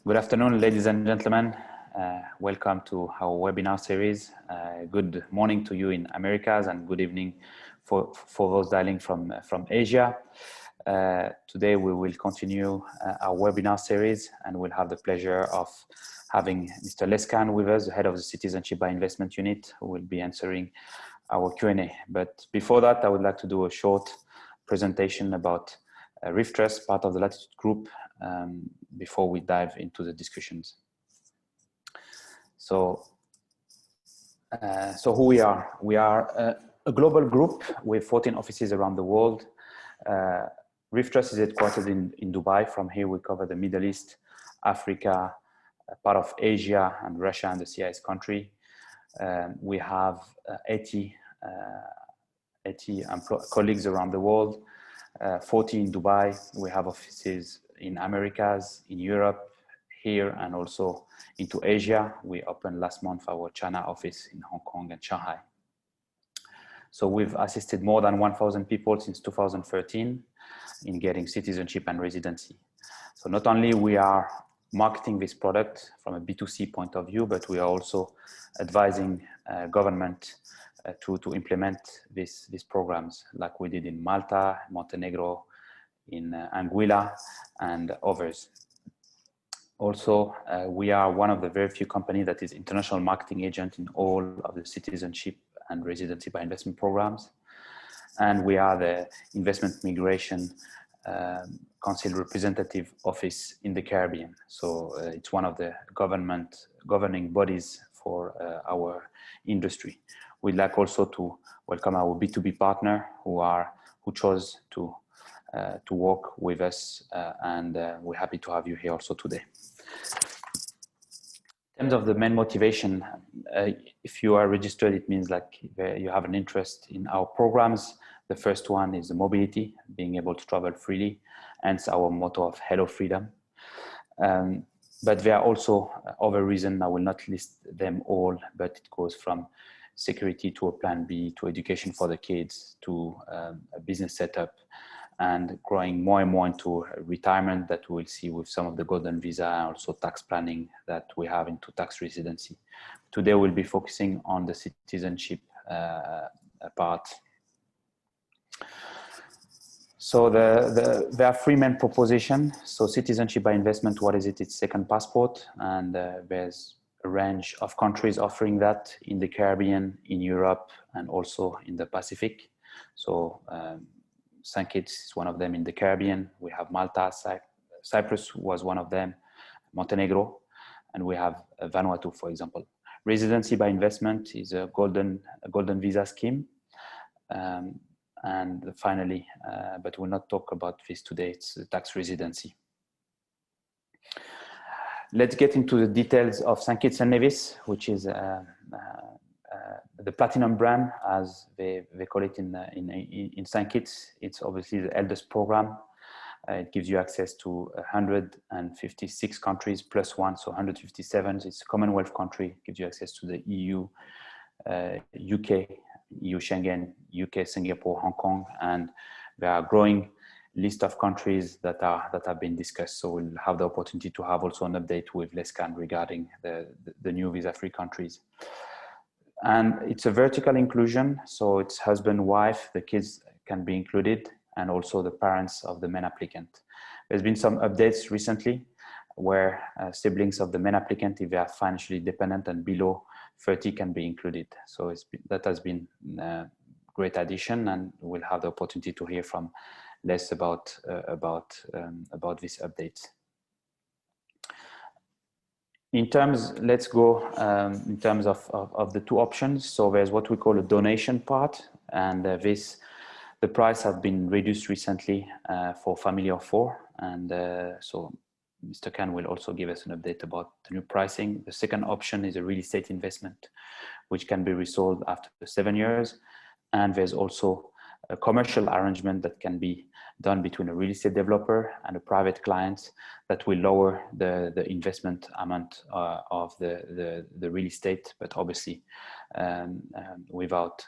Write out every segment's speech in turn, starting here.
Good afternoon, ladies and gentlemen. Welcome to our webinar series. Good morning to you in Americas and good evening for those dialing from Asia. Today we will continue our webinar series and we'll have the pleasure of having Mr. Lescan with us, the head of the Citizenship by Investment Unit, who will be answering our Q&A. But before that, I would like to do a short presentation about Reef Trust, part of the Latitude Group, before we dive into the discussions. So who we are? We are a global group with 14 offices around the world. Reef Trust is headquartered in Dubai. From here, we cover the Middle East, Africa, part of Asia, and Russia and the CIS country. We have 80 colleagues around the world, 40 in Dubai. We have offices in Americas, in Europe, here, and also into Asia. We opened last month our China office in Hong Kong and Shanghai. So we've assisted more than 1,000 people since 2013 in getting citizenship and residency. So not only we are marketing this product from a B2C point of view, but we are also advising government to implement these programs like we did in Malta, Montenegro, in Anguilla, and others. Also, we are one of the very few companies that is international marketing agent in all of the citizenship and residency by investment programs. And we are the Investment Migration Council Representative Office in the Caribbean. So it's one of the governing bodies for our industry. We'd like also to welcome our B2B partner who chose to work with us, and we're happy to have you here also today. In terms of the main motivation, if you are registered, it means like you have an interest in our programs. The first one is the mobility, being able to travel freely, hence our motto of Hello Freedom. But there are also other reasons. I will not list them all, but it goes from security to a plan B, to education for the kids, to a business setup, and growing more and more into retirement that we will see with some of the golden visa and also tax planning that we have into tax residency. Today we'll be focusing on the citizenship part. So there are three main propositions. So citizenship by investment, what is it? It's second passport, and there's a range of countries offering that in the Caribbean, in Europe, and also in the Pacific. So St Kitts is one of them in the Caribbean. We have Malta, Cyprus was one of them, Montenegro, and we have Vanuatu, for example. Residency by investment is a golden visa scheme. And finally, but we'll not talk about this today, it's tax residency. Let's get into the details of St Kitts and Nevis, which is the platinum brand, as they call it in St Kitts. It's obviously the eldest program. It gives you access to 156 countries plus one, so 157. It's a Commonwealth country. It gives you access to the EU, UK, EU Schengen, UK, Singapore, Hong Kong, and there are growing list of countries that have been discussed. So we'll have the opportunity to have also an update with Lescan regarding the new visa-free countries. And it's a vertical inclusion, so it's husband, wife, the kids can be included, and also the parents of the main applicant. There's been some updates recently where siblings of the main applicant, if they are financially dependent and below 30, can be included. So that has been a great addition, and we'll have the opportunity to hear from Les about this update. Let's go in terms of the two options. So there's what we call a donation part, and the price has been reduced recently for family of four, and so Mr. Khan will also give us an update about the new pricing. The second option is a real estate investment, which can be resold after 7 years, and there's also a commercial arrangement that can be done between a real estate developer and a private client that will lower the investment amount of the real estate, but obviously without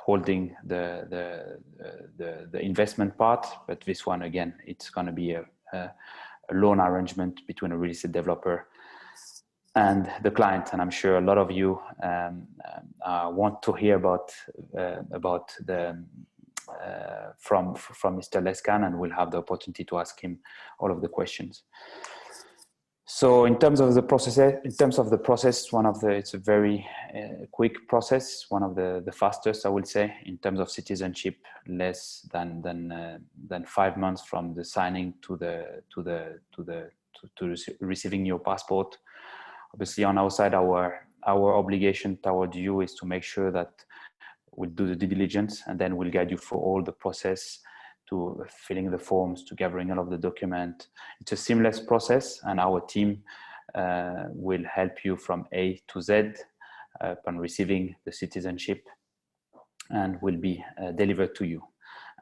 holding the investment part. But this one, again, it's going to be a loan arrangement between a real estate developer and the client. And I'm sure a lot of you want to hear about the from Mr. Lescan, and we'll have the opportunity to ask him all of the questions. So in terms of the process, it's a very quick process, one of the fastest, I would say, in terms of citizenship, less than 5 months from the signing to receiving your passport. Obviously, on our side, our obligation toward you is to make sure that we'll do the due diligence, and then we'll guide you through all the process, to filling the forms, to gathering all of the document. It's a seamless process, and our team will help you from A to Z upon receiving the citizenship, and will be delivered to you.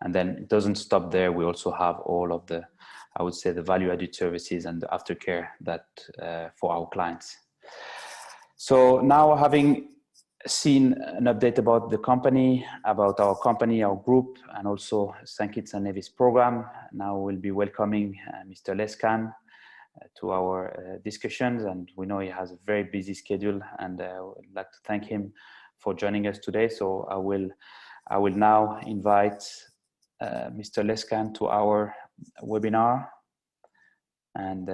And then it doesn't stop there. We also have all of the, I would say, the value-added services and the aftercare that for our clients. So now, having seen an update about the company, about our company, our group, and also St Kitts and Nevis program, now we'll be welcoming Mr. Lescan to our discussions. And we know he has a very busy schedule, and I would like to thank him for joining us today. So I will now invite Mr. Lescan to our webinar and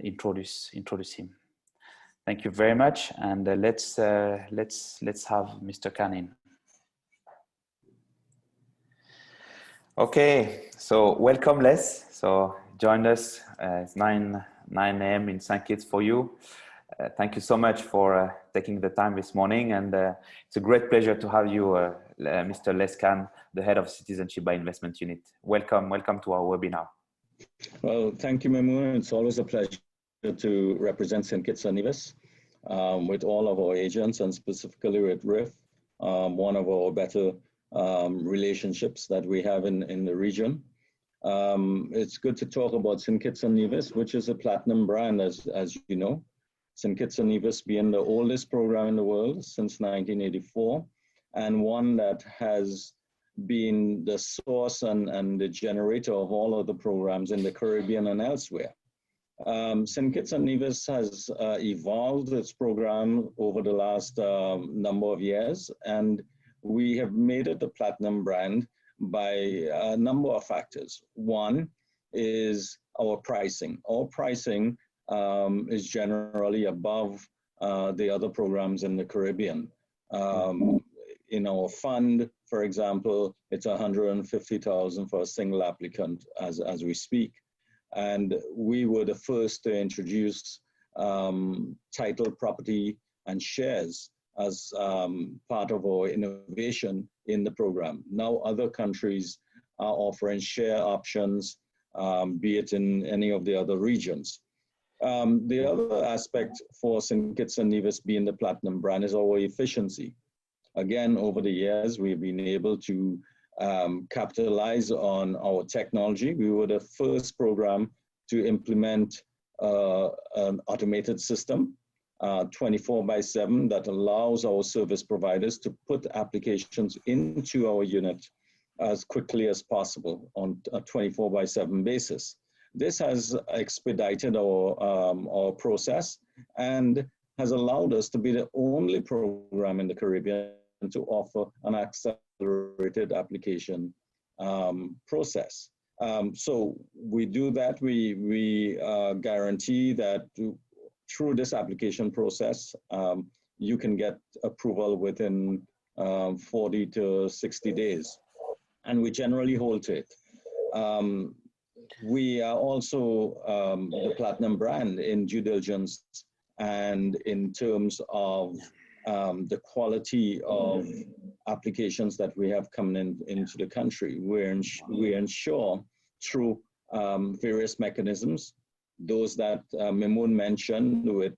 introduce him. Thank you very much, and let's have Mr. Khan in. Okay, so welcome, Les. So join us. It's 9 a.m. in St. Kitts for you. Thank you so much for taking the time this morning, and it's a great pleasure to have you, Mr. Lescan, the head of Citizenship by Investment Unit. Welcome to our webinar. Well, thank you, Mamoon. It's always a pleasure to represent St. Kitts and Nevis with all of our agents, and specifically with RIF, one of our better relationships that we have in the region. It's good to talk about St. Kitts and Nevis, which is a platinum brand, as you know. St. Kitts and Nevis being the oldest program in the world since 1984, and one that has been the source and the generator of all of the programs in the Caribbean and elsewhere. St. Kitts and Nevis has evolved its program over the last number of years, and we have made it a platinum brand by a number of factors. One is our pricing. Our pricing is generally above the other programs in the Caribbean. In our fund, for example, it's $150,000 for a single applicant as we speak. And we were the first to introduce title, property, and shares as part of our innovation in the program. Now other countries are offering share options, be it in any of the other regions. The other aspect for St. Kitts and Nevis being the platinum brand is our efficiency. Again, over the years, we've been able to capitalize on our technology. We were the first program to implement an automated system, 24/7, that allows our service providers to put applications into our unit as quickly as possible on a 24/7 basis. This has expedited our process and has allowed us to be the only program in the Caribbean to offer an accelerated application process. So we do that. We guarantee that through this application process, you can get approval within 40 to 60 days, and we generally hold to it. We are also the platinum brand in due diligence and in terms of the quality of applications that we have coming into the country. We ensure through various mechanisms, those that Mimoun mentioned with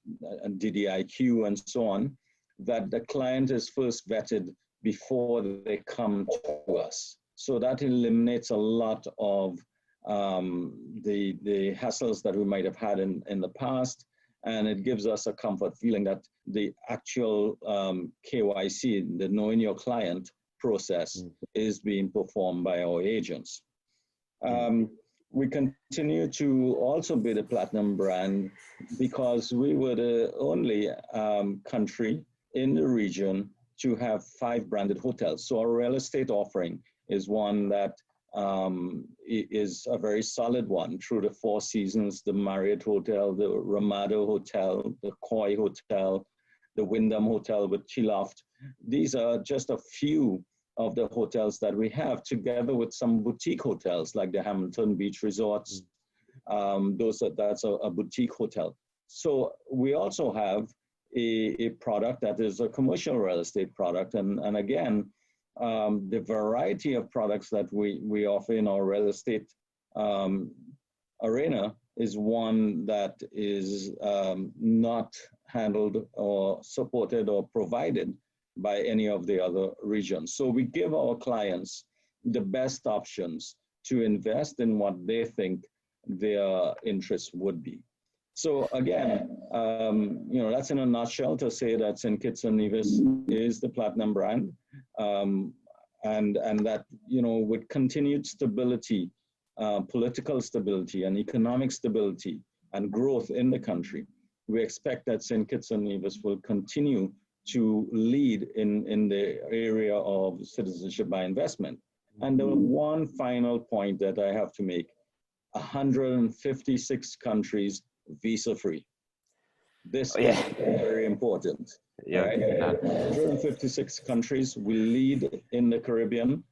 DDIQ and so on, that the client is first vetted before they come to us. So that eliminates a lot of the hassles that we might have had in the past, and it gives us a comfort feeling that the actual KYC, the knowing your client process, is being performed by our agents. we continue to also be the platinum brand because we were the only country in the region to have 5 branded hotels. So our real estate offering is one that is a very solid one through the 4 Seasons, the Marriott Hotel, the Ramada Hotel, the Koi Hotel, the Wyndham Hotel with Chiloft. These are just a few of the hotels that we have, together with some boutique hotels like the Hamilton Beach Resorts. That's a boutique hotel. So we also have a product that is a commercial real estate product. And again, the variety of products that we offer in our real estate arena is one that is not handled or supported or provided by any of the other regions. So we give our clients the best options to invest in what they think their interests would be. So again, that's in a nutshell to say that St. Kitts and Nevis is the platinum brand, and that, with continued stability, political stability and economic stability and growth in the country, we expect that St. Kitts and Nevis will continue to lead in the area of citizenship by investment. And the one final point that I have to make, 156 countries visa-free. This is very important. Yeah. Right? 156 countries. We lead in the Caribbean,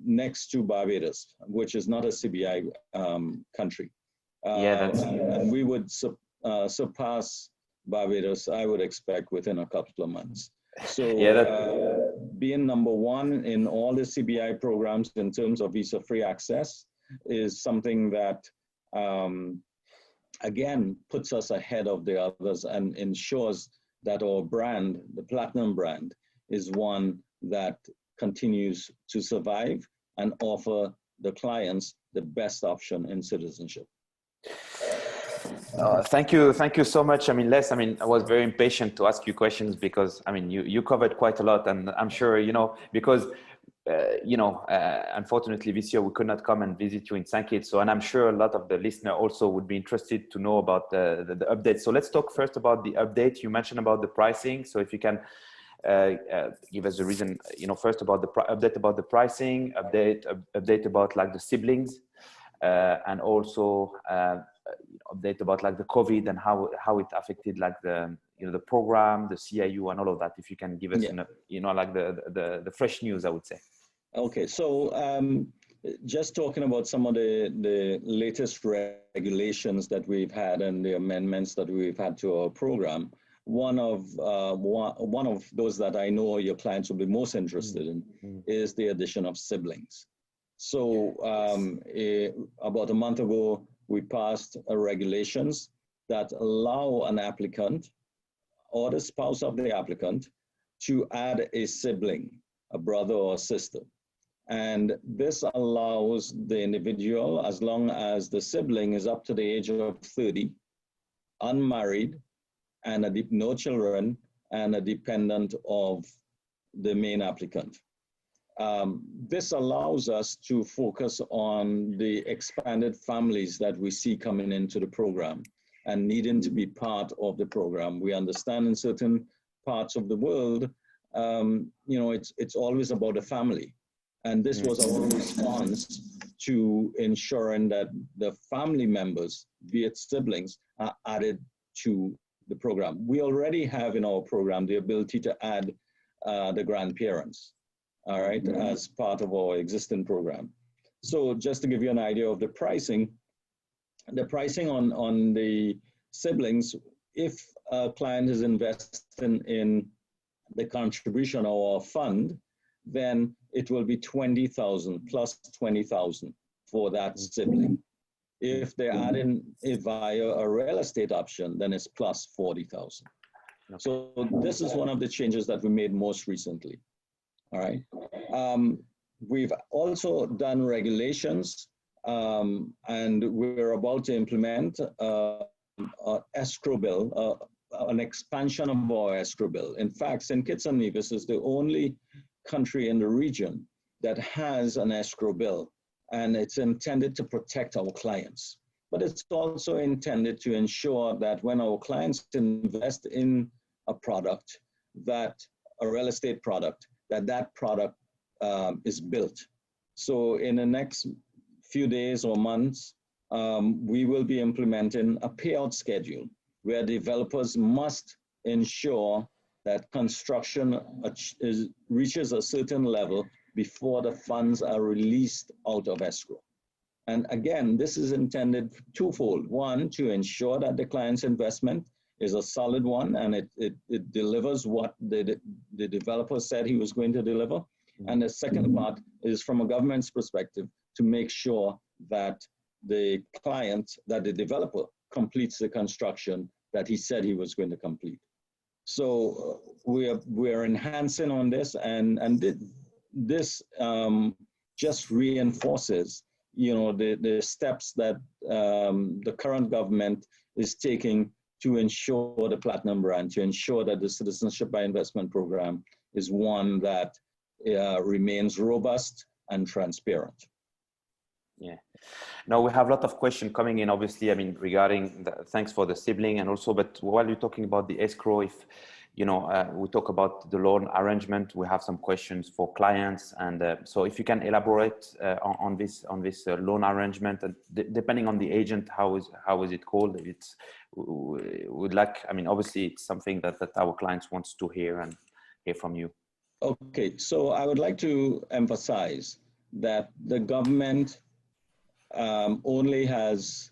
next to Barbados, which is not a CBI country. And we would surpass Barbados, I would expect, within a couple of months. So being number 1 in all the CBI programs in terms of visa-free access is something that, again, puts us ahead of the others and ensures that our brand, the platinum brand, is one that continues to survive and offer the clients the best option in citizenship. Thank you so much. Les, I was very impatient to ask you questions because, you covered quite a lot, and I'm sure, because, unfortunately this year we could not come and visit you in St. Kitts. So, and I'm sure a lot of the listener also would be interested to know about the update. So let's talk first about the update. You mentioned about the pricing. So if you can give us the reason, first about the update about the pricing, update about like the siblings, and also update about like the COVID and how it affected like the the program, the CIU, and all of that. If you can give us like the fresh news, I would say. Okay, so just talking about some of the latest regulations that we've had and the amendments that we've had to our program. One of those that I know your clients will be most interested in is the addition of siblings. So about a month ago, we passed regulations that allow an applicant or the spouse of the applicant to add a sibling, a brother or a sister. And this allows the individual, as long as the sibling is up to the age of 30, unmarried, and no children, and a dependent of the main applicant. This allows us to focus on the expanded families that we see coming into the program and needing to be part of the program. We understand in certain parts of the world, it's always about a family. And this was our response to ensuring that the family members, be it siblings, are added to the program. We already have in our program the ability to add the grandparents, all right, as part of our existing program. So just to give you an idea of the pricing on the siblings, if a client is investing in the contribution of our fund, then it will be 20,000 plus 20,000 for that sibling. If they're adding it via a real estate option, then it's plus 40,000. Okay. So this is one of the changes that we made most recently. All right. We've also done regulations, and we're about to implement an escrow bill, an expansion of our escrow bill. In fact, St. Kitts and Nevis is the only country in the region that has an escrow bill. and it's intended to protect our clients. But it's also intended to ensure that when our clients invest in a product, that a real estate product, that product is built. So in the next few days or months, we will be implementing a payout schedule where developers must ensure that construction reaches a certain level before the funds are released out of escrow. And again, this is intended twofold. One, to ensure that the client's investment is a solid one and it delivers what the developer said he was going to deliver. And the second part is from a government's perspective to make sure that the client, that the developer completes the construction that he said he was going to complete. So we're enhancing on this, and this just reinforces, the steps that the current government is taking to ensure the Platinum brand, to ensure that the Citizenship by Investment program is one that remains robust and transparent. Yeah. Now we have a lot of questions coming in, obviously, regarding thanks for the sibling and also, but while you're talking about the escrow, if, we talk about the loan arrangement, we have some questions for clients. And so if you can elaborate on this loan arrangement, and depending on the agent, how is it called? It's, would like, obviously it's something that our clients wants to hear and hear from you. Okay, so I would like to emphasize that the government only has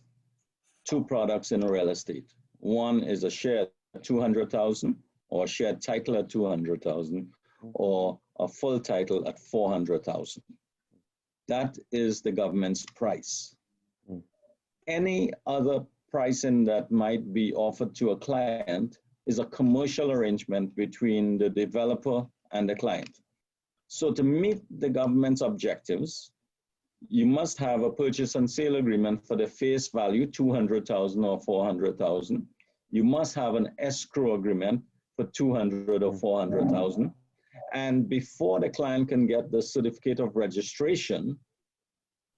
two products in real estate. One is a share at 200,000 or a shared title at 200,000 or a full title at 400,000. That is the government's price. Any other pricing that might be offered to a client is a commercial arrangement between the developer and the client. So to meet the government's objectives, you must have a purchase and sale agreement for the face value, 200,000 or 400,000. You must have an escrow agreement for 200 or 400,000. And before the client can get the certificate of registration,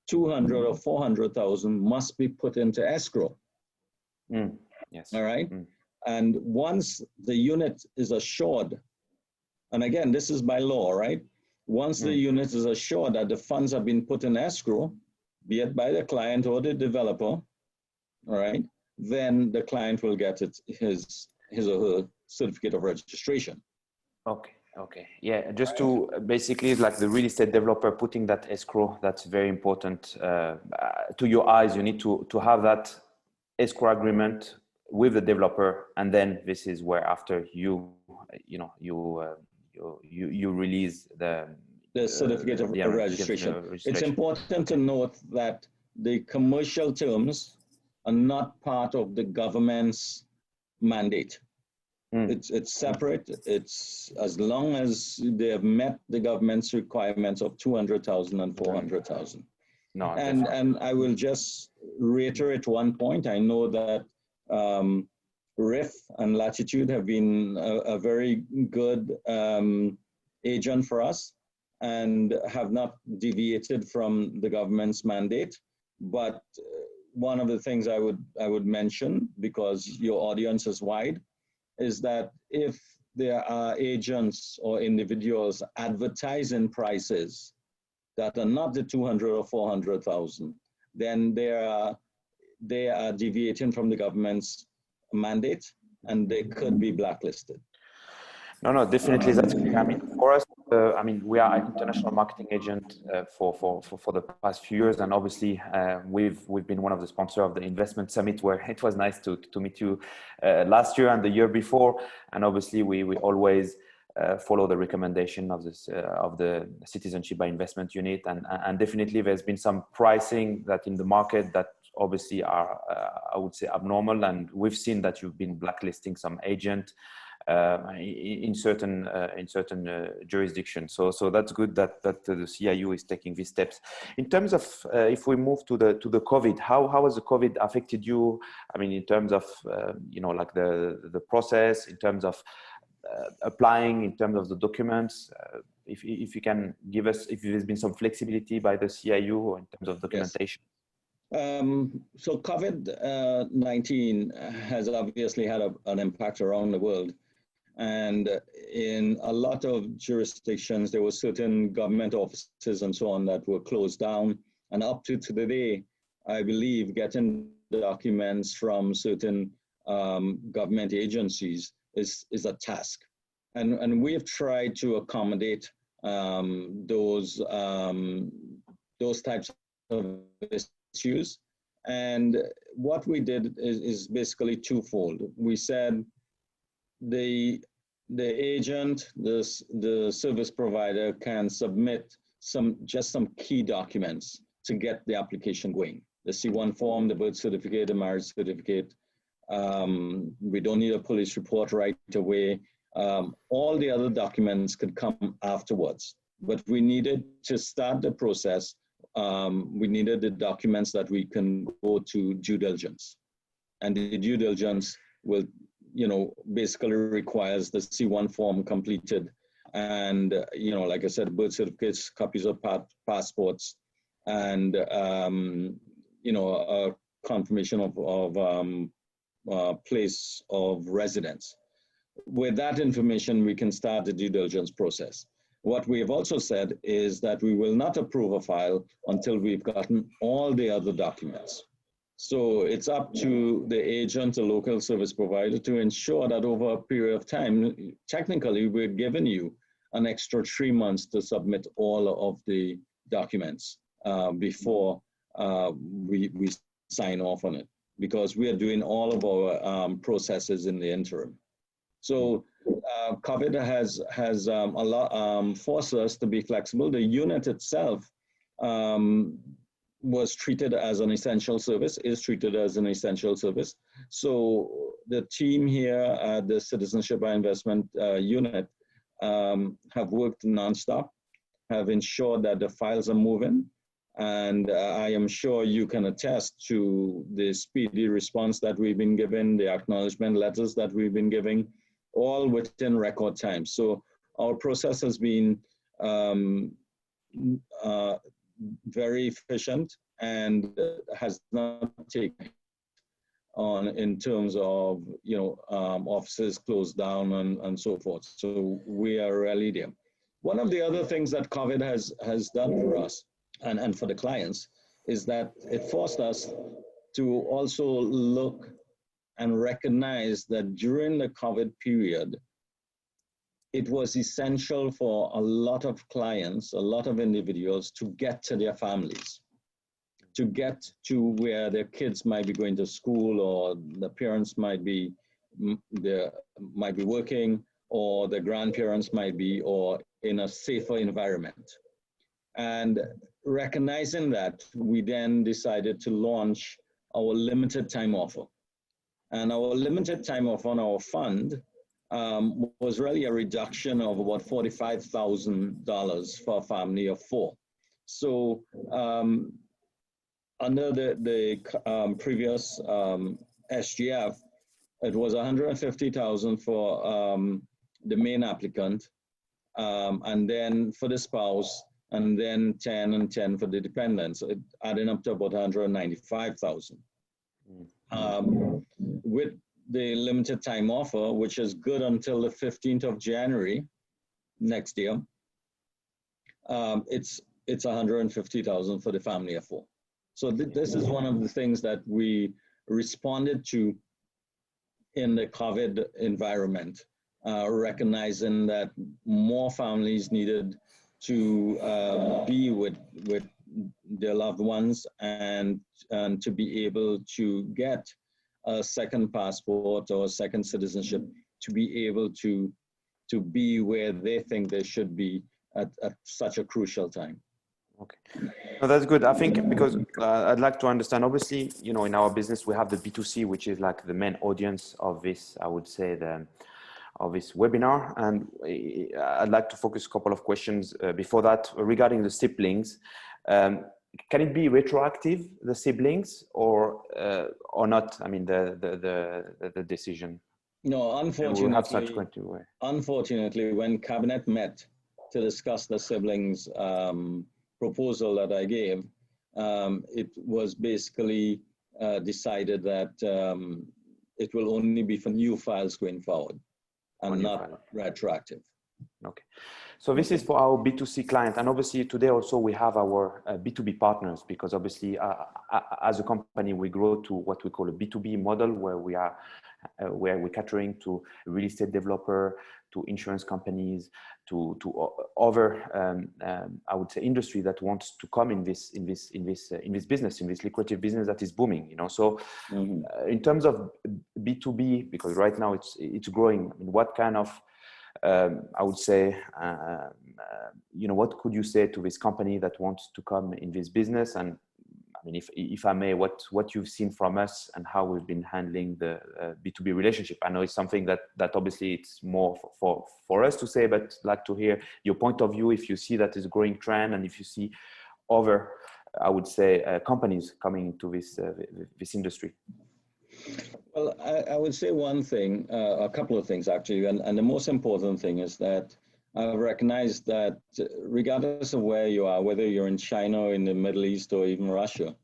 200 or 400,000 must be put into escrow. Yes. All right. And once the unit is assured, and again, this is by law, right? Once the unit is assured that the funds have been put in escrow, be it by the client or the developer, all right, then the client will get his or her certificate of registration. Okay. Yeah, just to basically, like the real estate developer putting that escrow, that's very important. To your eyes, you need to have that escrow agreement with the developer, and then this is where after you release the certificate of registration. It's important to note that the commercial terms are not part of the government's mandate. It's separate. It's as long as they have met the government's requirements of 200,000 and 400,000. No, and I will just reiterate one point. I know that RIF and Latitude have been a very good agent for us and have not deviated from the government's mandate. But one of the things I would mention, because your audience is wide, is that if there are agents or individuals advertising prices that are not the 200 or 400,000, then they are deviating from the government's mandate, and they could be blacklisted. No, definitely. That's clear. For us, we are an international marketing agent for the past few years, and obviously we've been one of the sponsors of the investment summit, where it was nice to meet you last year and the year before. And obviously we always follow the recommendation of the Citizenship by Investment unit, and definitely there's been some pricing that in the market that obviously are I would say abnormal, and we've seen that you've been blacklisting some agent in certain jurisdictions. So that's good that the CIU is taking these steps. In terms of if we move to the COVID, how has the COVID affected you? In terms of like the process, in terms of applying in terms of the documents? If you can give us, if there's been some flexibility by the CIU in terms of documentation. Yes. So COVID-19 has obviously had an impact around the world. And in a lot of jurisdictions, there were certain government offices and so on that were closed down. And up to today, I believe getting documents from certain government agencies is a task. And we have tried to accommodate those types of issues. And what we did is basically twofold. We said the agent, the service provider can submit just some key documents to get the application going. The C1 form, the birth certificate, the marriage certificate. We don't need a police report right away. All the other documents could come afterwards, but we needed to start the process. We needed the documents that we can go to due diligence, and the due diligence will, basically requires the C1 form completed, and like I said, birth certificates, copies of passports, and a confirmation of place of residence. With that information, we can start the due diligence process. What we have also said is that we will not approve a file until we've gotten all the other documents. So it's up to the agent, the local service provider, to ensure that over a period of time, technically, we're giving you an extra 3 months to submit all of the documents before we sign off on it, because we are doing all of our processes in the interim. So COVID has forced us to be flexible. The unit itself was treated as an essential service, is treated as an essential service. So the team here at the Citizenship and Investment Unit have worked nonstop, have ensured that the files are moving. And I am sure you can attest to the speedy response that we've been given, the acknowledgement letters that we've been giving, all within record time. So our process has been very efficient and has not taken on in terms of offices closed down and so forth. So we are really there. One of the other things that COVID has done for us and for the clients is that it forced us to also look and recognize that during the COVID period, it was essential for a lot of clients, a lot of individuals to get to their families, to get to where their kids might be going to school, or the parents might be working, or the grandparents might be, or in a safer environment. And recognizing that, we then decided to launch our limited time offer. And our limited time offer on our fund was really a reduction of about $45,000 for a family of 4. So under the previous SGF, it was $150,000 for the main applicant, and then for the spouse, and then 10 and 10 for the dependents, adding up to about $195,000. With the limited time offer, which is good until the 15th of January next year, it's $150,000 for the family of 4. So this is one of the things that we responded to in the COVID environment, recognizing that more families needed to be with their loved ones and to be able to get a second passport or a second citizenship, to be able to be where they think they should be at such a crucial time. Okay, no, that's good. I think because I'd like to understand, obviously, in our business, we have the B2C, which is like the main audience of this, I would say, of this webinar. And I'd like to focus a couple of questions before that regarding the siblings. Can it be retroactive, the siblings, or not? I mean, the decision. No, And we will have such continuity. unfortunately, when Cabinet met to discuss the siblings proposal that I gave, it was basically decided that it will only be for new files going forward and not retroactive. Okay. So this is for our B2C client, and obviously today also we have our B2B partners, because obviously as a company we grow to what we call a B2B model, where we're catering to real estate developer, to insurance companies, to other I would say industry that wants to come in this business, in this lucrative business that is booming. You know, so in terms of B2B, because right now it's growing. I mean, what kind of I would say, you know, what could you say to this company that wants to come in this business? And I mean, if I may, what you've seen from us and how we've been handling the B2B relationship. I know it's something that obviously it's more for us to say, but I'd like to hear your point of view, if you see that is a growing trend, and if you see other, I would say, companies coming into this industry. Well, I would say one thing, a couple of things actually, and the most important thing is that I've recognized that regardless of where you are, whether you're in China or in the Middle East or even Russia,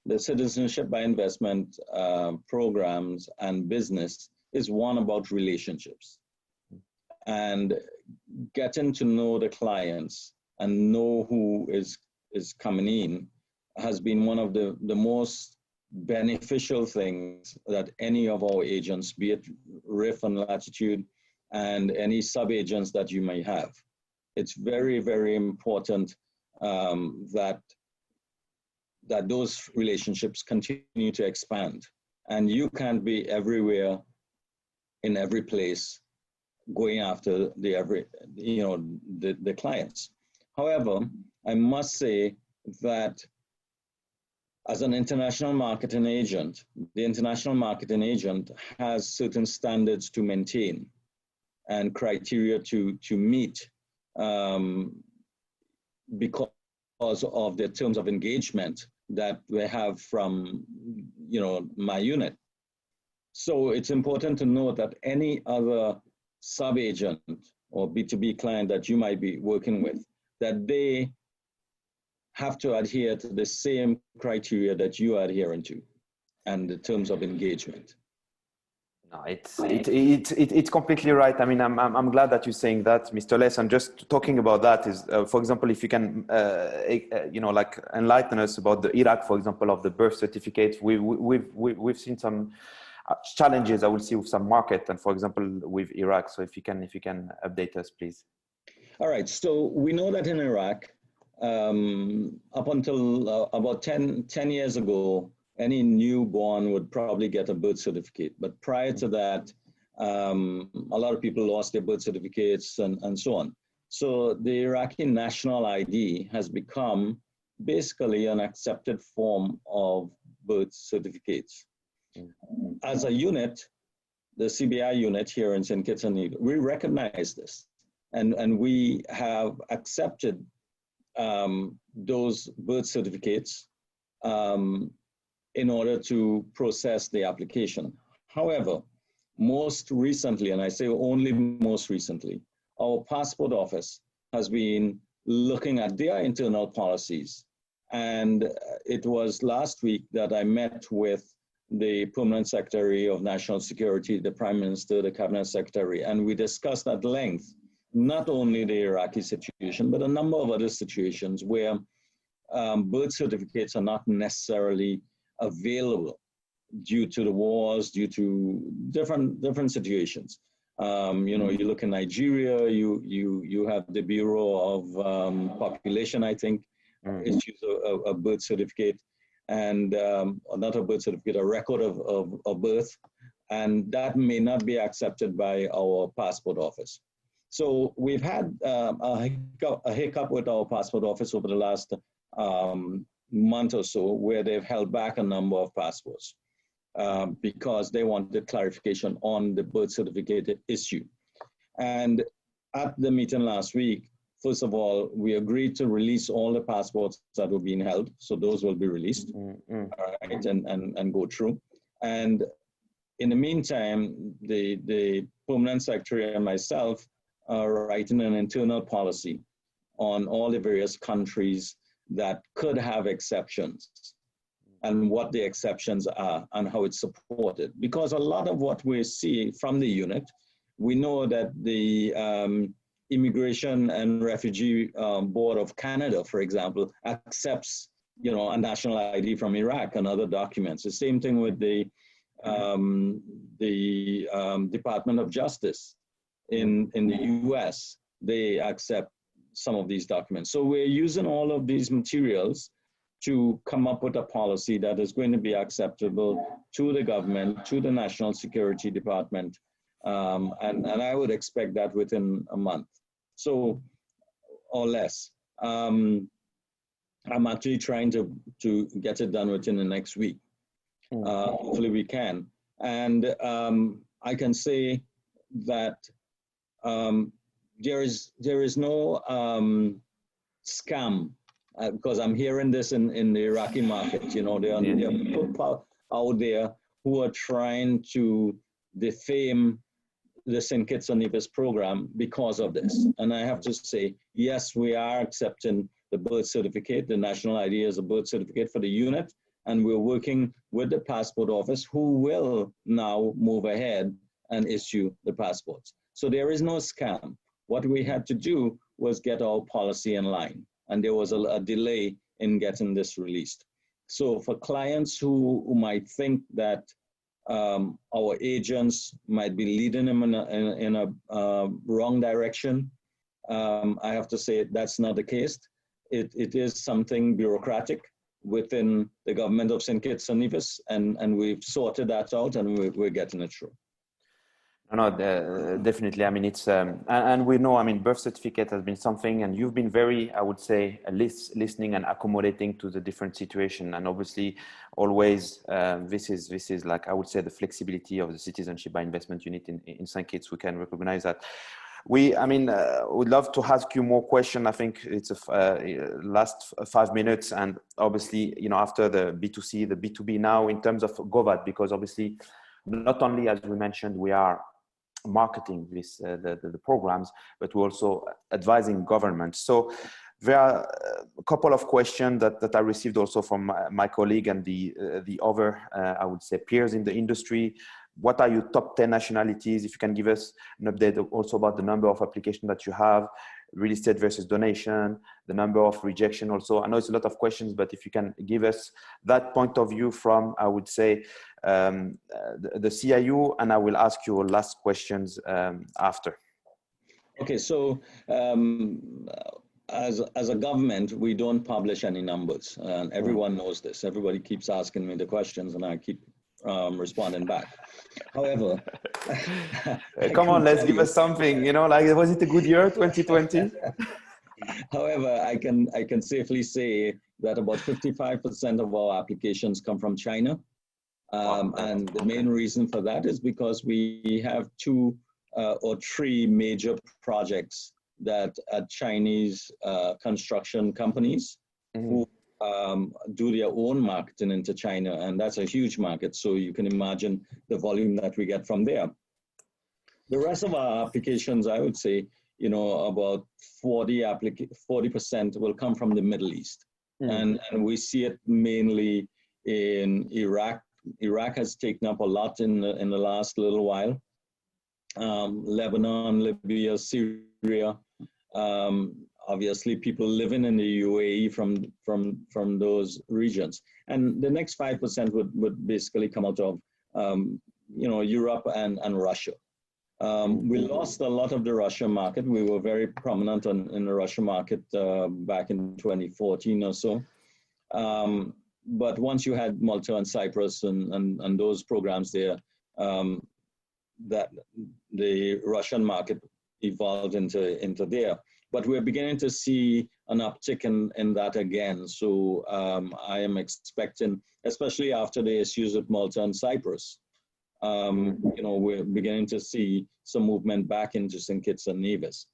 the citizenship by investment programs and business is one about relationships and getting to know the clients and know who is coming in has been one of the most beneficial things that any of our agents, be it RIF and Latitude, and any sub-agents that you may have. It's very, very important that those relationships continue to expand. And you can't be everywhere, in every place, going after the clients. However, I must say that as an international marketing agent, the international marketing agent has certain standards to maintain and criteria to meet because of the terms of engagement that we have from, my unit. So it's important to note that any other sub-agent or B2B client that you might be working with, that they have to adhere to the same criteria that you are adhering to and the terms of engagement. No, it's completely right. I mean, I'm glad that you're saying that, Mr. Les. And just talking about that is, for example, if you can, like enlighten us about the Iraq, for example, of the birth certificate. We've seen some challenges, I will see, with some market, and for example, with Iraq. So if you can update us, please. All right. So we know that in Iraq, up until about 10 years ago, any newborn would probably get a birth certificate. But prior to that, a lot of people lost their birth certificates and so on. So the Iraqi national ID has become basically an accepted form of birth certificates. As a unit, the CBI unit here in St Kitts Nevis, we recognize this. And we have accepted those birth certificates in order to process the application. However, most recently, and I say only most recently, our passport office has been looking at their internal policies. And it was last week that I met with the Permanent Secretary of National Security, the Prime Minister, the Cabinet Secretary, and we discussed at length not only the Iraqi situation, but a number of other situations where birth certificates are not necessarily available due to the wars, due to different situations. You look in Nigeria, you have the Bureau of Population, I think, issues a birth certificate, and not a birth certificate, a record of birth, and that may not be accepted by our passport office. So we've had a hiccup with our passport office over the last month or so, where they've held back a number of passports because they wanted clarification on the birth certificate issue. And at the meeting last week, first of all, we agreed to release all the passports that were being held. So those will be released, all right, and go through. And in the meantime, the permanent secretary and myself are writing an internal policy on all the various countries that could have exceptions and what the exceptions are and how it's supported. Because a lot of what we see from the unit, we know that the Immigration and Refugee Board of Canada, for example, accepts, you know, a national ID from Iraq and other documents. The same thing with the Department of Justice in the US. They accept some of these documents. So we're using all of these materials to come up with a policy that is going to be acceptable to the government, to the National Security Department, and I would expect that within a month, so, or less. I'm actually trying to get it done within the next week. Hopefully we can. And I can say that there is no scam, because I'm hearing this in the Iraqi market. You know, there are people out there who are trying to defame the St Kitts Nevis program because of this. And I have to say, yes, we are accepting the birth certificate. The national ID is a birth certificate for the unit, and we're working with the passport office, who will now move ahead and issue the passports. So there is no scam. What we had to do was get our policy in line, and there was a delay in getting this released. So for clients who might think that our agents might be leading them in a wrong direction, I have to say that's not the case. It is something bureaucratic within the government of St. Kitts and Nevis, and we've sorted that out, and we're getting it through. No, definitely. I mean, it's, and we know, I mean, birth certificate has been something, and you've been very, I would say, listening and accommodating to the different situation. And obviously, always, this is like, I would say, the flexibility of the citizenship by investment unit in St. Kitts. We can recognize that. We'd love to ask you more questions. I think it's last 5 minutes, and obviously, you know, after the B2C, the B2B now in terms of GOVAT, because obviously, not only, as we mentioned, we are marketing this the programs, but we're also advising governments. So there are a couple of questions that I received also from my colleague and the other, I would say, peers in the industry. What are your top 10 nationalities? If you can give us an update also about the number of applications that you have, real estate versus donation, the number of rejection also. I know it's a lot of questions, but if you can give us that point of view from, I would say, the CIU, and I will ask you last questions after. Okay, so as a government, we don't publish any numbers, and everyone knows this. Everybody keeps asking me the questions, and I keep responding back. However, come on, let's give us something. You know, like, was it a good year, 2020? However, I can safely say that about 55% of our applications come from China. And the main reason for that is because we have 2 or 3 major projects that are Chinese construction companies who do their own marketing into China, and that's a huge market. So you can imagine the volume that we get from there. The rest of our applications, I would say, you know, about 40% will come from the Middle East, and we see it mainly in Iraq. Iraq has taken up a lot in the last little while. Lebanon, Libya, Syria. Obviously, people living in the UAE from those regions, and the next 5% would basically come out of you know, Europe and Russia. We lost a lot of the Russian market. We were very prominent in the Russian market back in 2014 or so. But once you had Malta and Cyprus and those programs there, that the Russian market evolved into there. But we're beginning to see an uptick in that again. So I am expecting, especially after the issues with Malta and Cyprus, you know, we're beginning to see some movement back into St. Kitts and Nevis.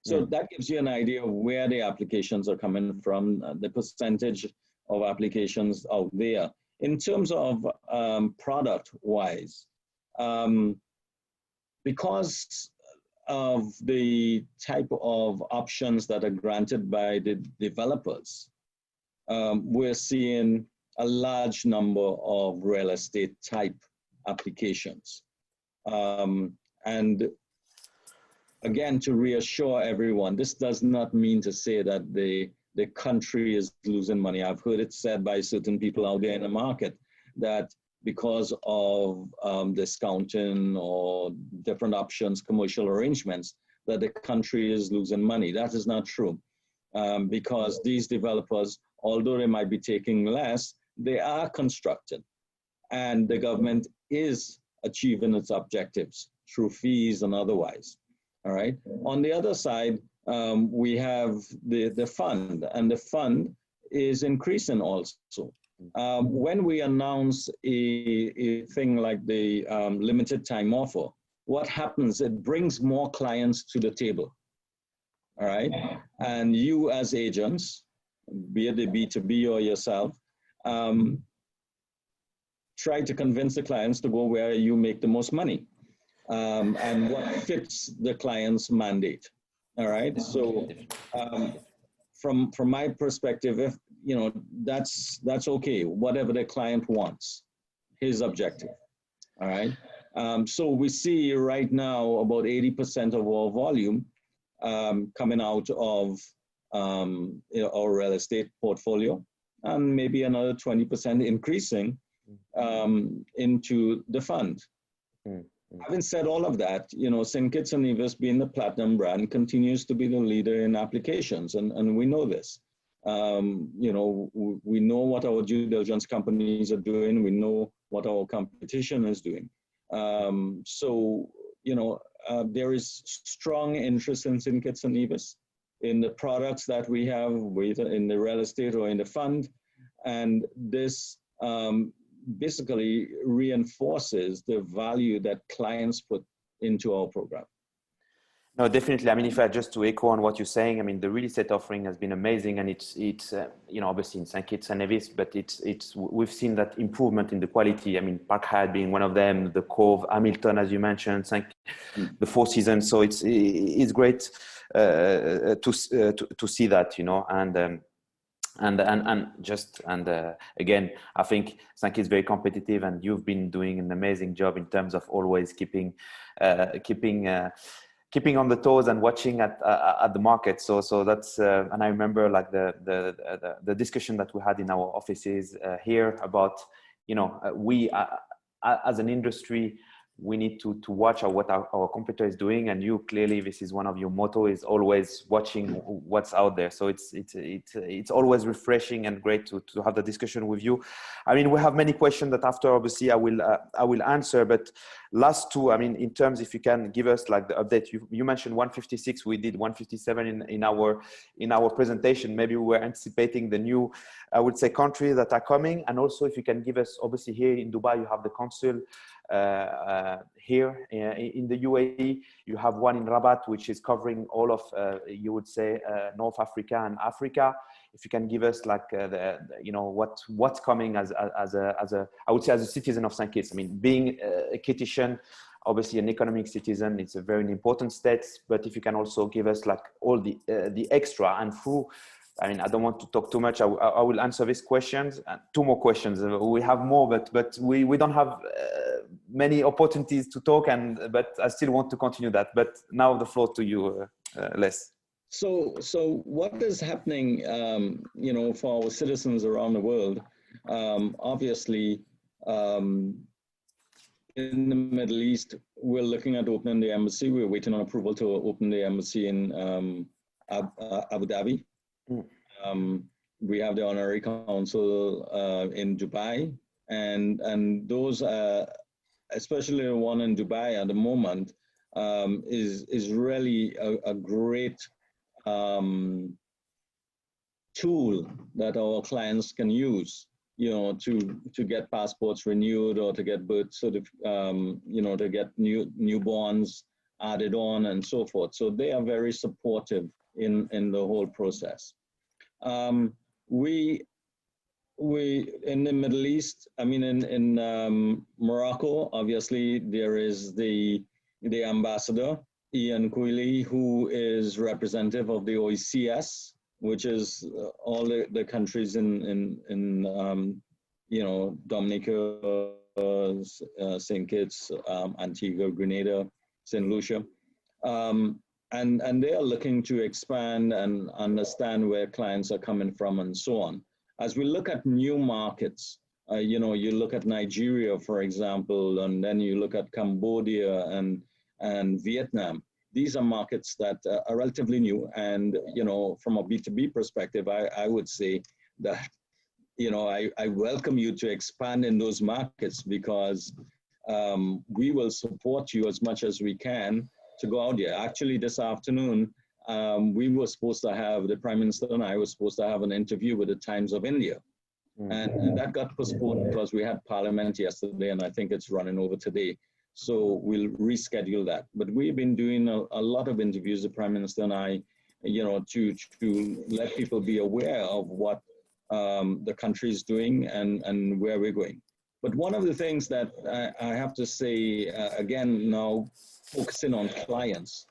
So that gives you an idea of where the applications are coming from, the percentage of applications out there. In terms of product-wise, Because of the type of options that are granted by the developers, we're seeing a large number of real estate type applications. And again, to reassure everyone, this does not mean to say that the country is losing money. I've heard it said by certain people out there in the market that because of discounting or different options, commercial arrangements, that the country is losing money. That is not true, because these developers, although they might be taking less, they are constructing, and the government is achieving its objectives through fees and otherwise. All right. On the other side, we have the fund, and the fund is increasing also. When we announce a thing like the limited time offer, what happens? It brings more clients to the table. All right. And you as agents, be it the B2B or yourself, try to convince the clients to go where you make the most money. And what fits the client's mandate. All right. So from my perspective, if you know, that's okay. Whatever the client wants, his objective. All right. So we see right now about 80% of our volume coming out of our real estate portfolio, and maybe another 20% increasing into the fund. Having said all of that, you know, St Kitts Nevis, being the platinum brand, continues to be the leader in applications, and we know this. You know, we know what our due diligence companies are doing. We know what our competition is doing. So, you know, there is strong interest in St Kitts Nevis, in the products that we have, whether in the real estate or in the fund, and this basically reinforces the value that clients put into our program. No, definitely. I mean, if I just to echo on what you're saying, I mean, the real estate offering has been amazing, and it's you know, obviously in St Kitts and Nevis, but we've seen that improvement in the quality. I mean, Park Hyatt being one of them, the Cove, Hamilton, as you mentioned, the Four Seasons. So it's great to see that, you know, again, I think St Kitts is very competitive, and you've been doing an amazing job in terms of always keeping on the toes and watching at the market. So that's and I remember like the discussion that we had in our offices here about, you know, we as an industry, we need to watch what our competitor is doing, and you clearly, this is one of your motto, is always watching what's out there. So it's always refreshing and great to have the discussion with you. I mean, we have many questions that after obviously I will answer, but last two, I mean, in terms, if you can give us like the update, you mentioned 156, we did 157 in our presentation. Maybe we were anticipating the new, I would say, countries that are coming, and also if you can give us, obviously here in Dubai you have the consul. Here in the UAE, you have one in Rabat, which is covering all of, you would say, North Africa and Africa. If you can give us like, you know, what's coming as a, I would say, as a citizen of St Kitts. I mean, being a Kittitian, obviously an economic citizen, it's a very important state. But if you can also give us like all the extra and through. I mean, I don't want to talk too much. I will answer these questions. Two more questions. We have more, but we don't have many opportunities to talk, but I still want to continue that. But now the floor to you, Les. So what is happening, you know, for our citizens around the world? Obviously, in the Middle East, we're looking at opening the embassy. We're waiting on approval to open the embassy in Abu Dhabi. We have the honorary consul in Dubai, and those, especially the one in Dubai at the moment, is really a great tool that our clients can use, you know, to get passports renewed or to get birth you know, to get newborns added on and so forth. So they are very supportive in the whole process. We we in the Middle East, I mean, in Morocco, obviously there is the ambassador, Ian Quilly, who is representative of the OECS, which is all the countries in you know, Dominica, St. Kitts, Antigua, Grenada, St. Lucia. And they are looking to expand and understand where clients are coming from and so on. As we look at new markets, you know, you look at Nigeria, for example, and then you look at Cambodia and Vietnam. These are markets that are relatively new. And, you know, from a B2B perspective, I would say that, you know, I welcome you to expand in those markets, because we will support you as much as we can to go out there. Actually, this afternoon, we were supposed to have, the Prime Minister and I were supposed to have an interview with the Times of India. And that got postponed because we had Parliament yesterday, and I think it's running over today. So we'll reschedule that. But we've been doing a lot of interviews, the Prime Minister and I, you know, to let people be aware of what the country is doing and where we're going. But one of the things that I have to say, again, now focusing on clients,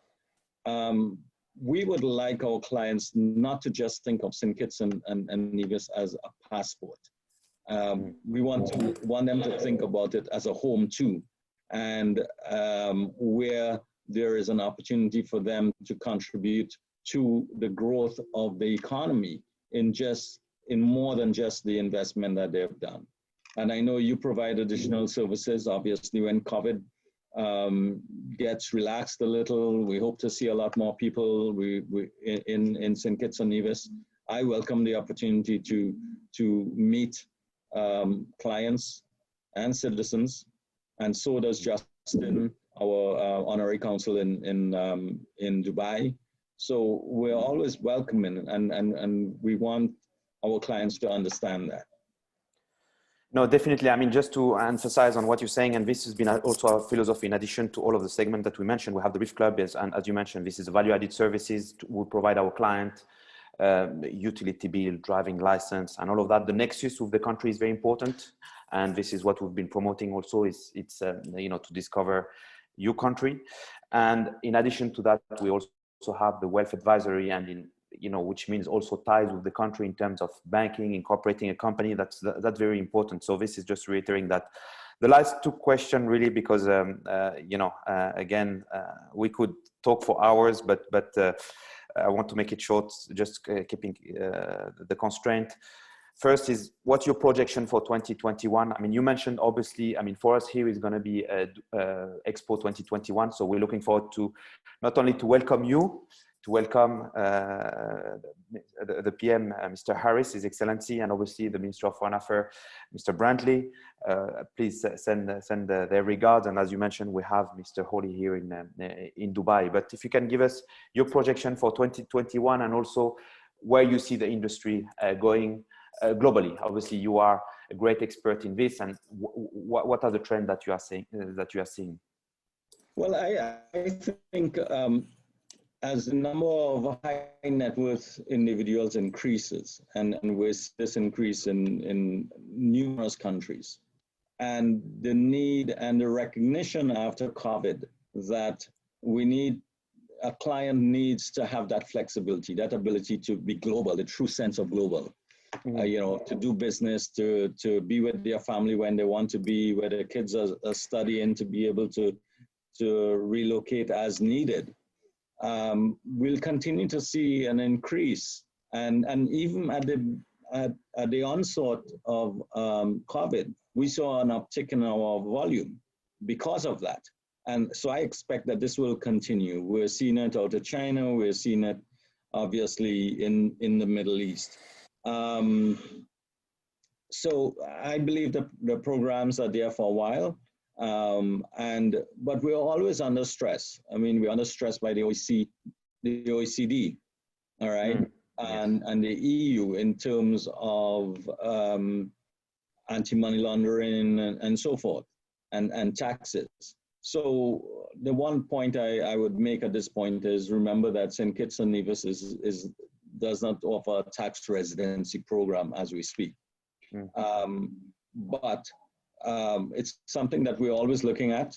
we would like our clients not to just think of St. Kitts and Nevis as a passport. We want them to think about it as a home too, and where there is an opportunity for them to contribute to the growth of the economy in more than just the investment that they've done. And I know you provide additional services. Obviously, when COVID gets relaxed a little, we hope to see a lot more people in St. Kitts and Nevis. I welcome the opportunity to meet clients and citizens, and so does Justin, our honorary consul in Dubai. So we're always welcoming, and we want our clients to understand that. No, definitely. I mean, just to emphasize on what you're saying, and this has been also our philosophy in addition to all of the segments that we mentioned. We have the Reef Club, and as you mentioned, this is value-added services we provide our client, utility bill, driving license, and all of that. The nexus with the country is very important, and this is what we've been promoting also. It's you know, to discover your country, and in addition to that, we also have the wealth advisory, and you know, which means also ties with the country in terms of banking, incorporating a company. That's very important. So this is just reiterating that. The last two questions really, because you know, again, we could talk for hours, but I want to make it short, just keeping the constraint. First is, what's your projection for 2021? I mean, you mentioned, obviously, I mean, for us here is going to be Expo 2021. So we're looking forward to not only to welcome you, to welcome the PM, Mr. Harris, His Excellency, and obviously the Minister of Foreign Affairs, Mr. Brantley. Please send their regards. And as you mentioned, we have Mr. Hawley here in Dubai. But if you can give us your projection for 2021, and also where you see the industry going globally. Obviously, you are a great expert in this, and what are the trends that you are seeing? Well, I think as the number of high net worth individuals increases, and with this increase in numerous countries, and the need and the recognition after COVID that a client needs to have that flexibility, that ability to be global, the true sense of global, you know, to do business, to be with their family when they want to be, where their kids are studying, to be able to relocate as needed. We'll continue to see an increase, and even at the onset of COVID, we saw an uptick in our volume because of that, and so I expect that this will continue. We're seeing it out of China. We're seeing it obviously in the Middle East. So I believe the programs are there for a while. But we're always under stress. I mean, we're under stress by the OECD, all right, and the EU in terms of anti-money laundering and so forth, and taxes. So the one point I would make at this point is, remember that St. Kitts and Nevis does not offer a tax residency program as we speak. But it's something that we're always looking at.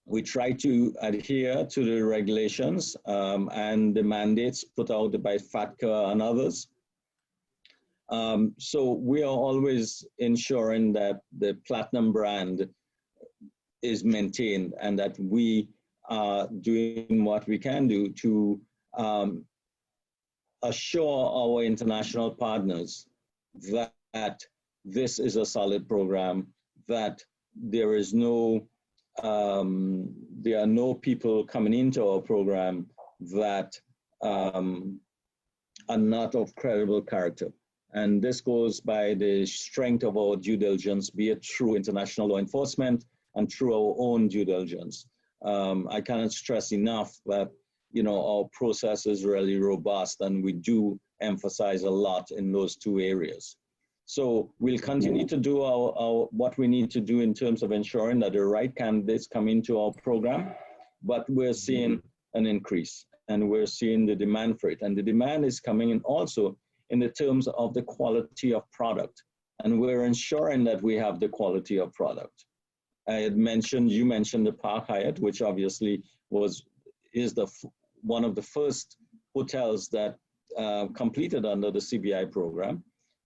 We try to adhere to the regulations and the mandates put out by FATCA and others. So we are always ensuring that the platinum brand is maintained and that we are doing what we can do to assure our international partners that this is a solid program, that there is no, there are no people coming into our program that are not of credible character. And this goes by the strength of our due diligence, be it through international law enforcement and through our own due diligence. I cannot stress enough that, you know, our process is really robust, and we do emphasize a lot in those two areas. So we'll continue to do our what we need to do in terms of ensuring that the right candidates come into our program, but we're seeing an increase and we're seeing the demand for it. And the demand is coming in also in the terms of the quality of product. And we're ensuring that we have the quality of product. I had mentioned, you mentioned the Park Hyatt, which obviously is one of the first hotels that completed under the CBI program.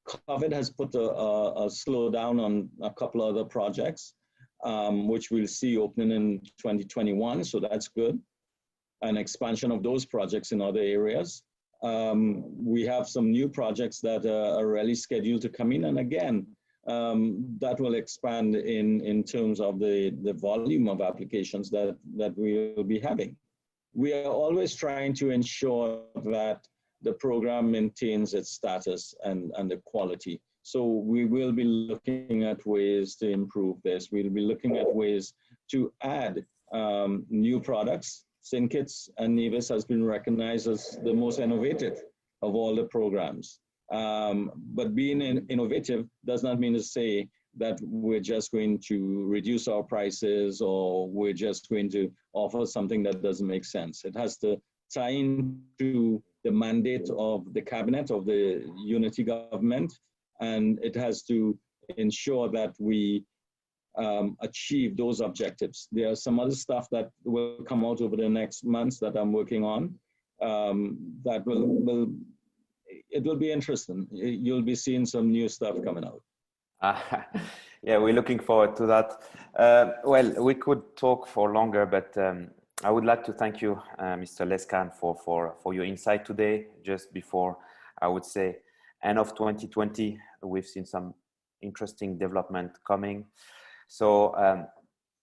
COVID has put a slowdown on a couple other projects, which we'll see opening in 2021, so that's good. An expansion of those projects in other areas. We have some new projects that are really scheduled to come in, and again, that will expand in terms of the volume of applications that we will be having. We are always trying to ensure that the program maintains its status and the quality. So we will be looking at ways to improve this. We'll be looking at ways to add new products. St. Kitts and Nevis has been recognized as the most innovative of all the programs. But being innovative does not mean to say that we're just going to reduce our prices or we're just going to offer something that doesn't make sense. It has to tie into the mandate of the cabinet of the unity government, and it has to ensure that we achieve those objectives. There are some other stuff that will come out over the next months that I'm working on that it will be interesting. You'll be seeing some new stuff coming out. Yeah, we're looking forward to that. Well, we could talk for longer, but I would like to thank you, Mr. Lescan, for your insight today. Just before, I would say, end of 2020, we've seen some interesting development coming. So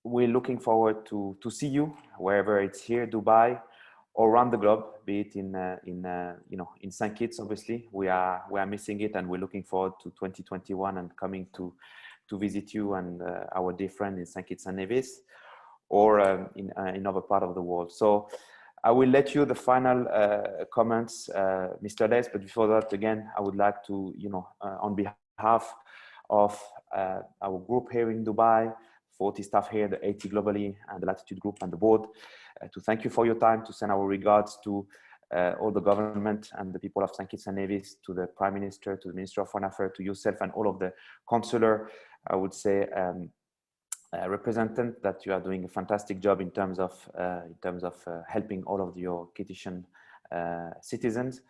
we're looking forward to see you wherever it's here, Dubai, or around the globe, be it in St. Kitts. Obviously, we are missing it, and we're looking forward to 2021 and coming to visit you and our dear friend in St. Kitts and Nevis, or in another part of the world. So I will let you the final comments, Mr. Les. But before that, again, I would like to, on behalf of our group here in Dubai, 40 staff here, the 80 globally, and the Latitude Group and the board, to thank you for your time, to send our regards to all the government and the people of St. Kitts and Nevis, to the Prime Minister, to the Minister of Foreign Affairs, to yourself and all of the consular, I would say, representative, that you are doing a fantastic job in terms of helping all of your Kittitian citizens.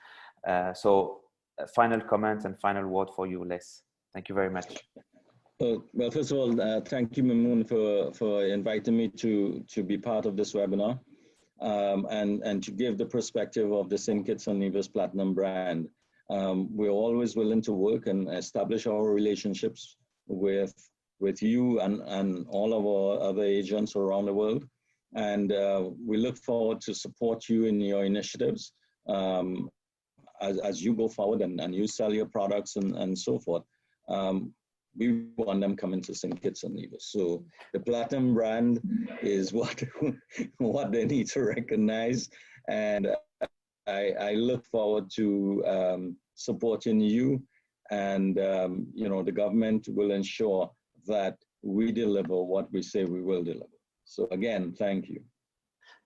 So final comments and final word for you, Les. Thank you very much. Well, first of all, thank you, Mamoon, for inviting me to be part of this webinar and to give the perspective of the St. Kitts and Nevis Platinum brand. We're always willing to work and establish our relationships with you and all of our other agents around the world. And we look forward to support you in your initiatives as you go forward and you sell your products and so forth. We want them coming to St. Kitts and Nevis. So the Platinum brand is what they need to recognize. And I look forward to supporting you, and the government will ensure that we deliver what we say we will deliver. So again, thank you.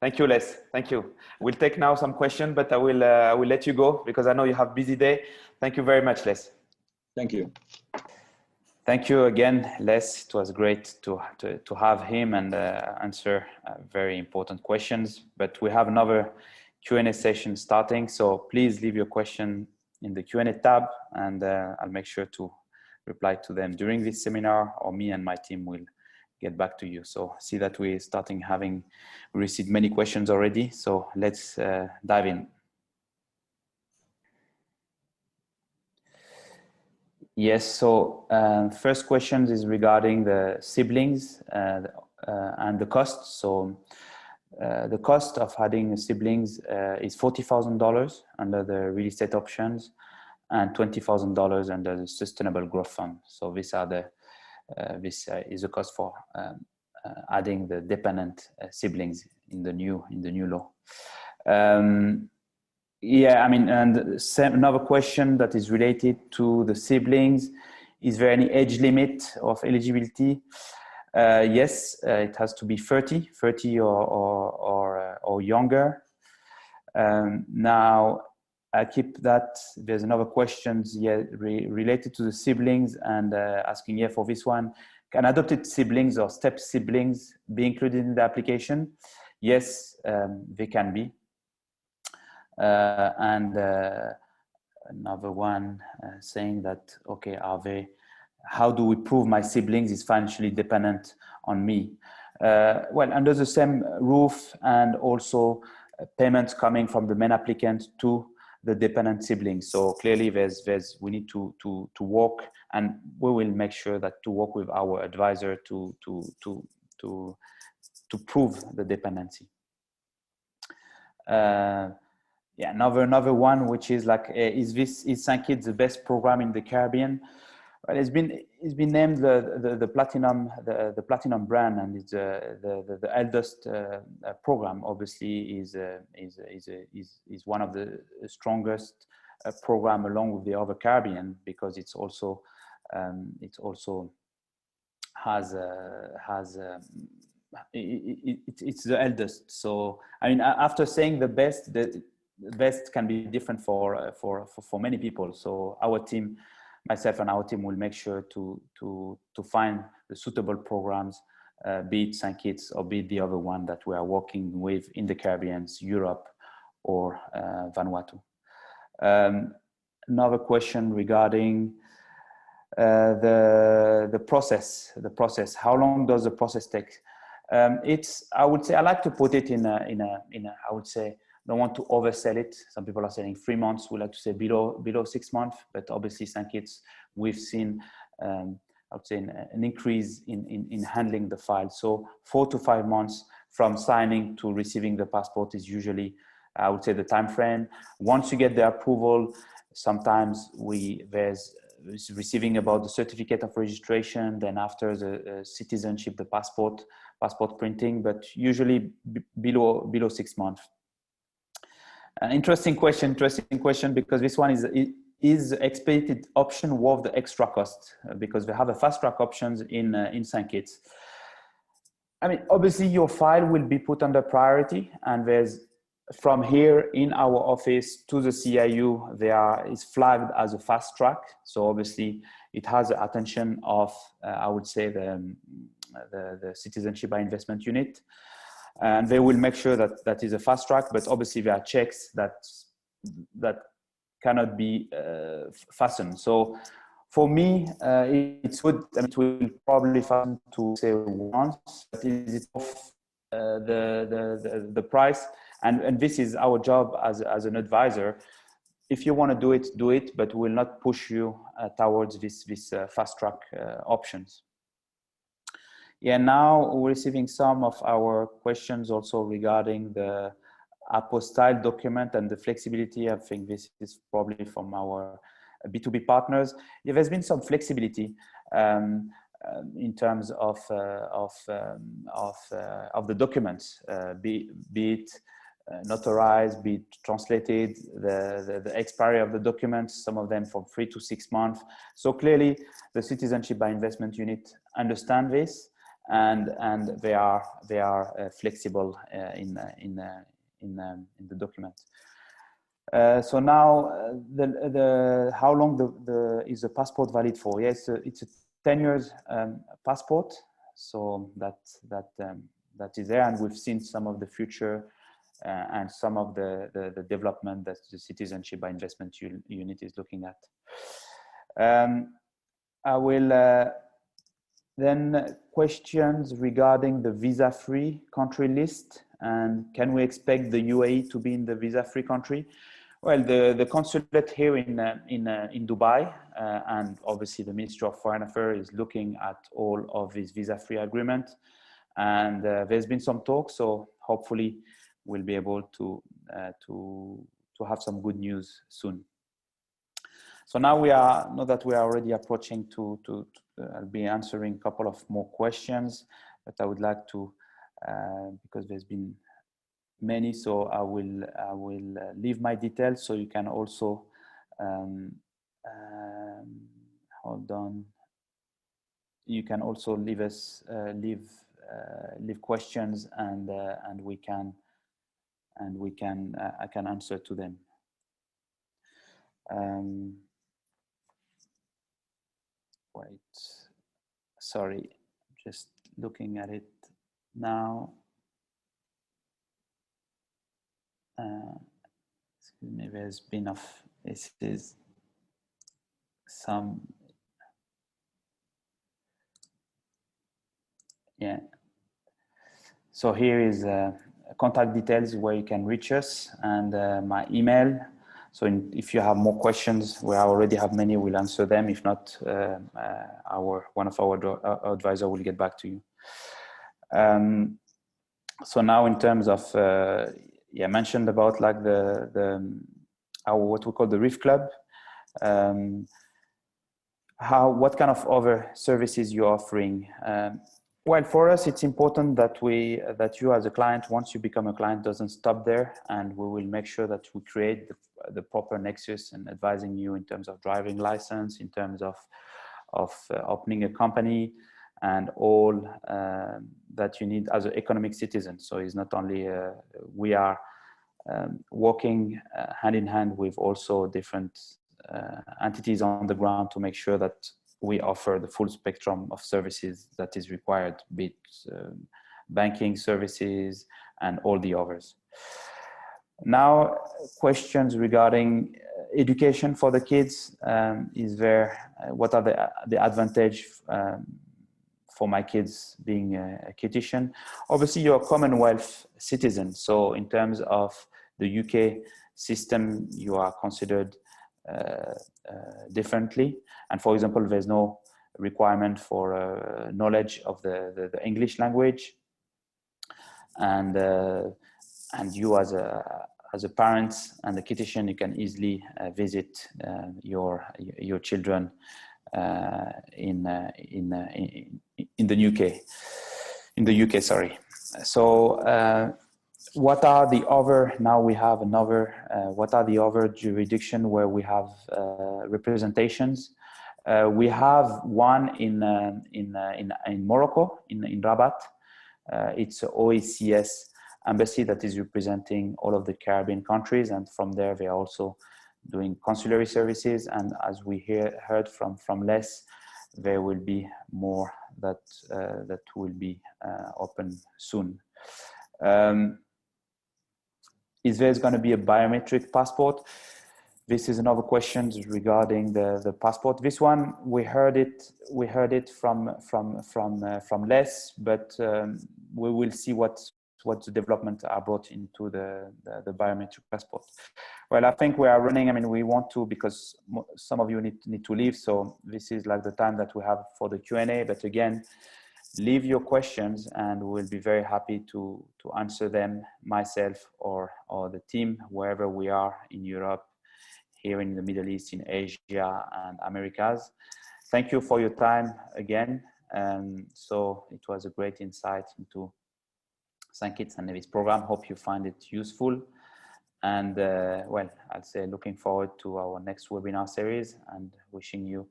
Thank you, Les. Thank you. We'll take now some questions, but I will let you go because I know you have a busy day. Thank you very much, Les. Thank you. Thank you again, Les. It was great to have him and answer very important questions. But we have another Q&A session starting, so please leave your question in the Q&A tab, and I'll make sure to reply to them during this seminar, or me and my team will get back to you. So see that we received many questions already, so let's dive in. Yes, so first question is regarding the siblings and the cost. So the cost of adding siblings is $40,000 under the real estate options and $20,000 under the Sustainable Growth Fund. So these are this is the cost for adding the dependent siblings in the new law. Yeah, I mean, and another question that is related to the siblings: is there any age limit of eligibility? Yes, it has to be 30 or younger. Now, I keep that. There's another question related to the siblings, and asking for this one: can adopted siblings or step siblings be included in the application? Yes, they can be. And another one saying that, okay, how do we prove my siblings is financially dependent on me? Well, under the same roof, and also payments coming from the main applicant to the dependent siblings. So clearly we need to work, and we will make sure that to work with our advisor to prove the dependency. Yeah, another one, which is like, is St Kitts the best program in the Caribbean? Well, it's been named the platinum brand, and it's the eldest program. Obviously, is one of the strongest program along with the other Caribbean, because it's also has it's the eldest. So I mean, after saying the best, the best can be different for many people. So our team, myself and our team, will make sure to find the suitable programs, be it St Kitts or be it the other one that we are working with in the Caribbean, Europe, or Vanuatu. Another question regarding the process. How long does the process take? I would say, I like to put it in a I would say, don't want to oversell it. Some people are saying 3 months. We like to say below 6 months, but obviously St Kitts, we've seen I would say an increase in handling the file. So 4 to 5 months from signing to receiving the passport is usually, I would say, the time frame. Once you get the approval, sometimes there's receiving about the certificate of registration, then after the citizenship, the passport printing, but usually below 6 months. Interesting question, because this one is the expedited option worth the extra cost, because we have a fast track options in St Kitts. I mean, obviously your file will be put under priority, and there's, from here in our office to the CIU, is flagged as a fast track. So obviously it has the attention of, I would say, the Citizenship by Investment Unit. And they will make sure that is a fast track, but obviously there are checks that cannot be fastened. So for me, it's good. I mean, it will probably fasten to say once, but is it off the price? And this is our job as an advisor. If you want to do it, but we will not push you towards this fast track options. Yeah, now we're receiving some of our questions also regarding the apostille document and the flexibility. I think this is probably from our B2B partners. Yeah, there's been some flexibility in terms of the documents, be it notarized, be it translated, the expiry of the documents, some of them from 3 to 6 months. So clearly the Citizenship by Investment Unit understand this, and they are flexible in the document. So now how long is the passport valid for? Yes, it's a 10 years passport. So that is there, and we've seen some of the future and some of the development that the Citizenship by Investment Unit is looking at. I will then questions regarding the visa-free country list, and can we expect the UAE to be in the visa-free country? Well, the consulate here in Dubai, and obviously the Ministry of Foreign Affairs is looking at all of these visa-free agreements, and there's been some talk. So hopefully we'll be able to have some good news soon. So now that we are already approaching I'll be answering a couple of more questions, but I would like to, because there's been many, so I will leave my details so you can also hold on. You can also leave us leave questions, and I can answer to them. Wait, sorry, just looking at it now. Excuse me, there's been this is some, yeah. So here is contact details where you can reach us, and my email. So if you have more questions, we already have many, we'll answer them. If not, one of our advisor will get back to you. So now in terms of, yeah, mentioned about like what we call the Reef Club. What kind of other services you're offering? Well, for us, it's important that you as a client, once you become a client, doesn't stop there, and we will make sure that we create the proper nexus and advising you in terms of driving license, in terms of opening a company, and all that you need as an economic citizen. So it's not only we are working hand in hand with also different entities on the ground to make sure that we offer the full spectrum of services that is required, be it banking services and all the others. Now, questions regarding education for the kids. What are the advantage for my kids being a Kittitian? Obviously, you're a Commonwealth citizen. So in terms of the UK system, you are considered differently. And for example, there's no requirement for knowledge of the English language. And you as a parent and a Kittitian, you can easily visit your children in the UK, sorry. So what are the other, now we have another, what are the other jurisdictions where we have representations? We have one in Morocco, in Rabat. It's OACS embassy that is representing all of the Caribbean countries, and from there they are also doing consulary services. And as we heard from Les, there will be more that will be open soon. Is there going to be a biometric passport? This is another question regarding the passport. This one we heard it from Les, but we will see what the development are brought into the biometric passport. Well, I think we are running. I mean, we want to, because some of you need to leave, so this is like the time that we have for the Q&A. But again, leave your questions and we'll be very happy to answer them, myself or the team, wherever we are in Europe, here in the Middle East, in Asia and Americas. Thank you for your time again. So it was a great insight into St Kitts and Nevis program. Hope you find it useful. And well, I'd say looking forward to our next webinar series, and wishing you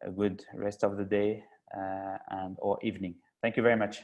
a good rest of the day and or evening. Thank you very much.